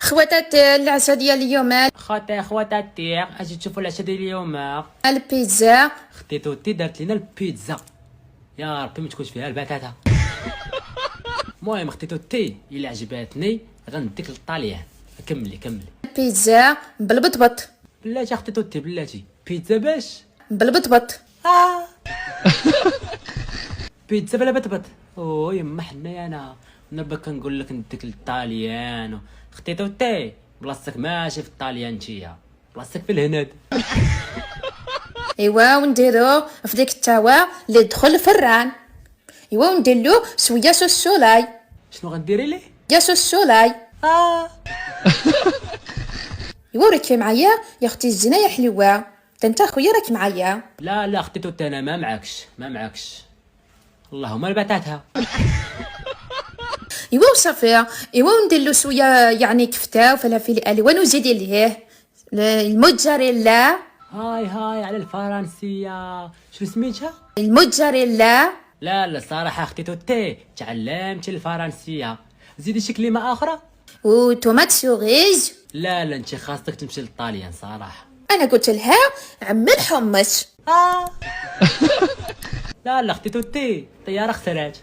خواتاتي العشاء ديال اليوم. خواتاتي اجي تشوفوا العشاء ديال اليوم. البيتزا. اختي توتي دارت لنا البيتزا، يا ربي ما تكونش فيها البتاتا. المهم اختي توتي الا عجباتني غنديك للطاليان. كملي. البيتزا بالبطبط. بلاتي اختي توتي بلاتي، بيتزا باش بالبطبط. بيتزا بلا بطبط. او يما حنايا انا نربا كنقول لك نديك للطاليان. اختي توتي بلاصتك ماشي في الطاليان، نتيا بلاصتك في الهند. ايوا ونديرو في ديك التاوى اللي تدخل الفران. ايوا ونديرلو شويه صوص سولاي. شنو غديري ليه؟ يا صوص سولاي. ايوا راكي معايا يا اختي الزينه يا حلوه، انت خويا راك معايا. لا اختي توتي انا ما معكش اللهم البتاتا. ايوا وصافي. ايوا ونديرلو شويه يعني كفته وفلافل الوان وزيدي ليه الموتزاريلا. هاي على الفرنسيه، شنو سميتها؟ الموتزاريلا. لا صراحه اختي توتي تعلمت الفرنسيه، زيدي شي كلمه اخرى. وطوماط سوريز. لا انت خاصك تمشي للطاليان صراحه. انا قلت لها عم الحمص. لا اختي توتي طياره خسرات.